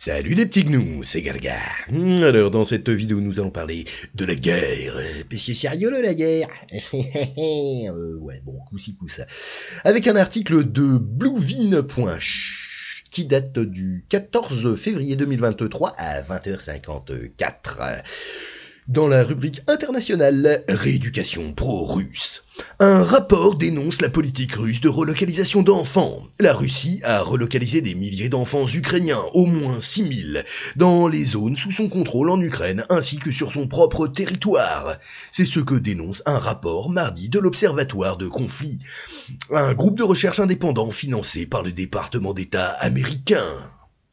Salut les petits gnous, c'est Gargar. Alors dans cette vidéo nous allons parler de la guerre. Parce que c'est sérieux la guerre. Ouais bon, coup-ci coup-ça. Avec un article de bluevin.ch qui date du 14 février 2023 à 20h54. Dans la rubrique internationale, rééducation pro-russe. Un rapport dénonce la politique russe de relocalisation d'enfants. La Russie a relocalisé des milliers d'enfants ukrainiens, au moins 6000, dans les zones sous son contrôle en Ukraine ainsi que sur son propre territoire. C'est ce que dénonce un rapport mardi de l'Observatoire de conflit, un groupe de recherche indépendant financé par le département d'État américain.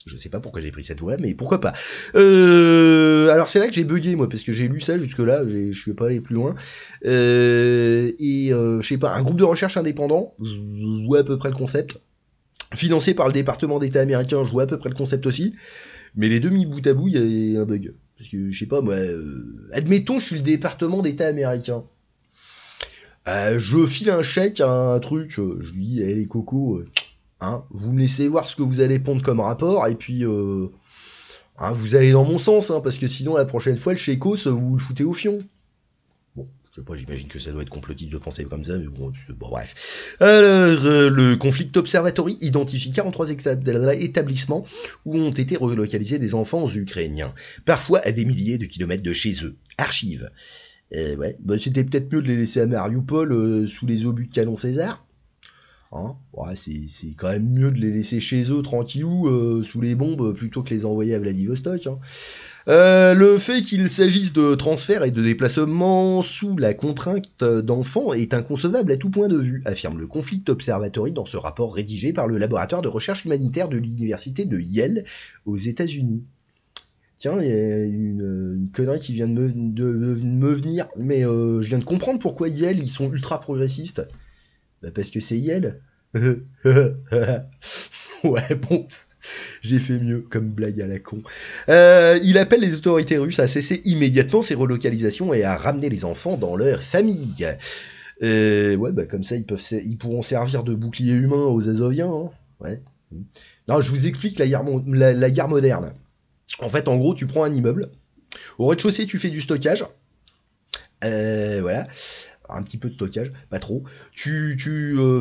Je sais pas pourquoi j'ai pris cette voie, mais pourquoi pas. Alors c'est là que j'ai bugué moi, parce que j'ai lu ça jusque-là, je suis pas allé plus loin. Je sais pas, un groupe de recherche indépendant, je vois à peu près le concept. Financé par le département d'État américain, je vois à peu près le concept aussi. Mais les deux mis bout à bout, il y a un bug. Parce que je sais pas, moi, admettons je suis le département d'État américain. Je file un chèque à un truc, je lui dis, hey, les cocos... Hein, vous me laissez voir ce que vous allez pondre comme rapport, et puis vous allez dans mon sens, hein, parce que sinon la prochaine fois le chécos vous le foutez au fion. Bon, je sais pas, j'imagine que ça doit être complotiste de penser comme ça, mais bon bref. Alors, le Conflict Observatory identifie 43 établissements où ont été relocalisés des enfants ukrainiens, parfois à des milliers de kilomètres de chez eux. Archives. Ouais, bah, c'était peut-être mieux de les laisser à Mariupol sous les obus de canon César. Hein, ouais, c'est quand même mieux de les laisser chez eux tranquillou sous les bombes plutôt que les envoyer à Vladivostok. Hein. Le fait qu'il s'agisse de transferts et de déplacements sous la contrainte d'enfants est inconcevable à tout point de vue, affirme le Conflict Observatory dans ce rapport rédigé par le laboratoire de recherche humanitaire de l'université de Yale aux États-Unis. Tiens, il y a une connerie qui vient de me venir, mais je viens de comprendre pourquoi Yale ils sont ultra progressistes. Bah parce que c'est Yale. Ouais, bon, j'ai fait mieux comme blague à la con. Il appelle les autorités russes à cesser immédiatement ces relocalisations et à ramener les enfants dans leur famille. Ouais, bah comme ça, ils pourront servir de bouclier humain aux Azoviens. Hein. Ouais. Non, je vous explique la guerre moderne. En fait, en gros, tu prends un immeuble. Au rez-de-chaussée, tu fais du stockage. Voilà. Un petit peu de stockage, pas trop. Tu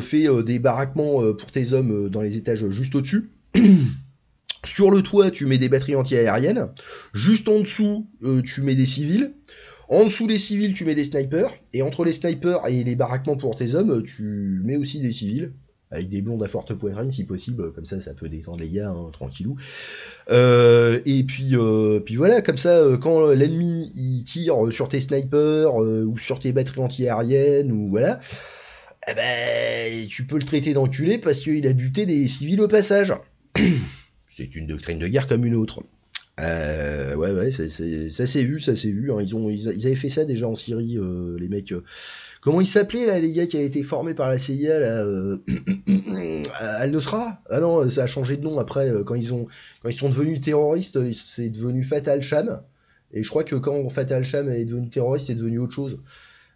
fais des baraquements pour tes hommes dans les étages juste au-dessus. Sur le toit, tu mets des batteries anti-aériennes. Juste en dessous, tu mets des civils. En dessous des civils, tu mets des snipers. Et entre les snipers et les baraquements pour tes hommes, tu mets aussi des civils. Avec des blondes à forte poitrine si possible, comme ça peut détendre les gars, hein, tranquillou. Et puis voilà, comme ça, quand l'ennemi il tire sur tes snipers ou sur tes batteries anti-aériennes ou voilà, eh ben tu peux le traiter d'enculé parce qu'il a buté des civils au passage. C'est une doctrine de guerre comme une autre. Ouais, ça s'est vu. Hein. Ils avaient fait ça déjà en Syrie, les mecs. Comment ils s'appelaient là, les gars qui avaient été formés par la CIA là, Al-Nosra. Ah non, ça a changé de nom après quand ils sont devenus terroristes, c'est devenu Fatah Al-Sham. Et je crois que quand Fatah Al-Sham est devenu terroriste, c'est devenu autre chose.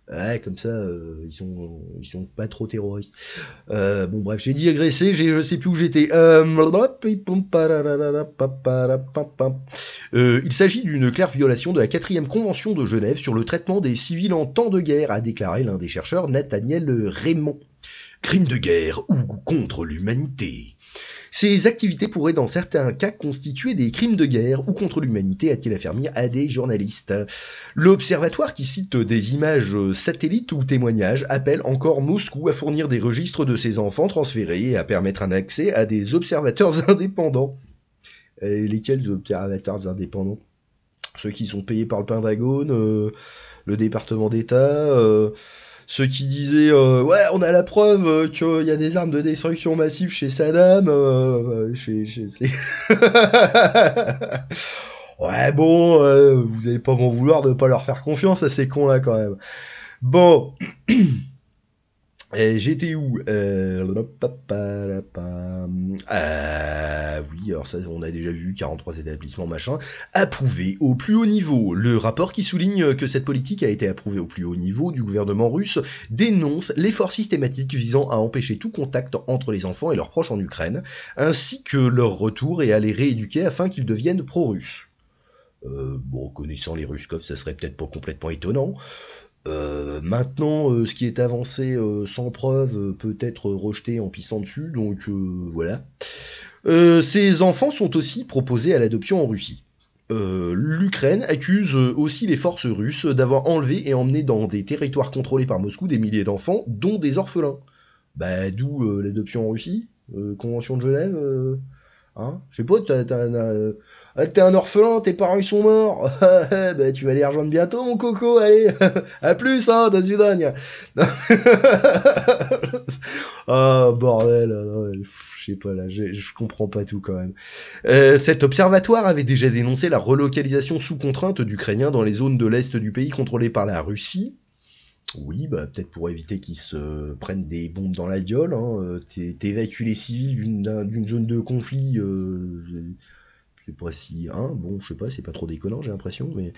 Ouais, comme ça, ils sont pas trop terroristes. Bon, bref, j'ai digressé, je sais plus où j'étais. Il s'agit d'une claire violation de la 4e Convention de Genève sur le traitement des civils en temps de guerre, a déclaré l'un des chercheurs, Nathaniel Raymond. Crime de guerre ou contre l'humanité. Ces activités pourraient dans certains cas constituer des crimes de guerre ou contre l'humanité, a-t-il affirmé à des journalistes. L'observatoire, qui cite des images satellites ou témoignages, appelle encore Moscou à fournir des registres de ses enfants transférés et à permettre un accès à des observateurs indépendants. Et lesquels observateurs indépendants? Ceux qui sont payés par le Pentagone, le département d'État... ceux qui disaient ouais, on a la preuve qu'il y a des armes de destruction massive chez Saddam. Ouais, bon, vous allez pas m'en vouloir de pas leur faire confiance à ces cons là quand même. Bon. J'étais où Bah oui, alors ça on a déjà vu, 43 établissements machin, approuvés au plus haut niveau. Le rapport qui souligne que cette politique a été approuvée au plus haut niveau du gouvernement russe dénonce l'effort systématique visant à empêcher tout contact entre les enfants et leurs proches en Ukraine, ainsi que leur retour et à les rééduquer afin qu'ils deviennent pro-russes. Bon, connaissant les Ruskov, ça serait peut-être pas complètement étonnant. Maintenant, ce qui est avancé sans preuve peut être rejeté en pissant dessus, donc voilà. Ces enfants sont aussi proposés à l'adoption en Russie. L'Ukraine accuse aussi les forces russes d'avoir enlevé et emmené dans des territoires contrôlés par Moscou des milliers d'enfants, dont des orphelins. Bah, d'où l'adoption en Russie, Convention de Genève, hein, je sais pas, t'es un orphelin, tes parents ils sont morts, bah tu vas les rejoindre bientôt mon coco, allez, à plus, hein, до свидания. Ah bordel, je sais pas là, je comprends pas tout quand même. Cet observatoire avait déjà dénoncé la relocalisation sous contrainte d'Ukrainiens dans les zones de l'est du pays contrôlées par la Russie. Oui, bah peut-être pour éviter qu'ils se prennent des bombes dans la gueule, hein, t'évacues les civils d'une zone de conflit, je sais pas si, hein, bon, je sais pas, c'est pas trop déconnant, j'ai l'impression, mais...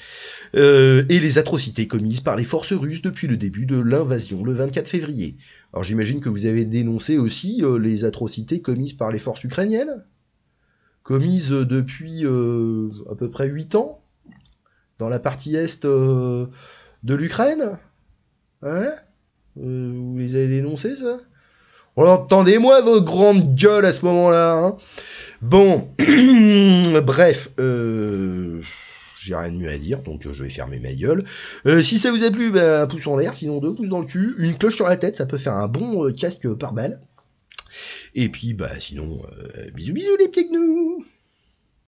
et les atrocités commises par les forces russes depuis le début de l'invasion, le 24 février. Alors j'imagine que vous avez dénoncé aussi les atrocités commises par les forces ukrainiennes, commises depuis à peu près 8 ans, dans la partie est de l'Ukraine. Hein, vous les avez dénoncés, ça? Oh, entendez-moi vos grandes gueules à ce moment-là, hein. Bon, bref, j'ai rien de mieux à dire, donc je vais fermer ma gueule. Si ça vous a plu, bah, un pouce en l'air, sinon 2 pouces dans le cul, une cloche sur la tête, ça peut faire un bon casque par balle. Et puis, bah, sinon, bisous bisous les petits gnous.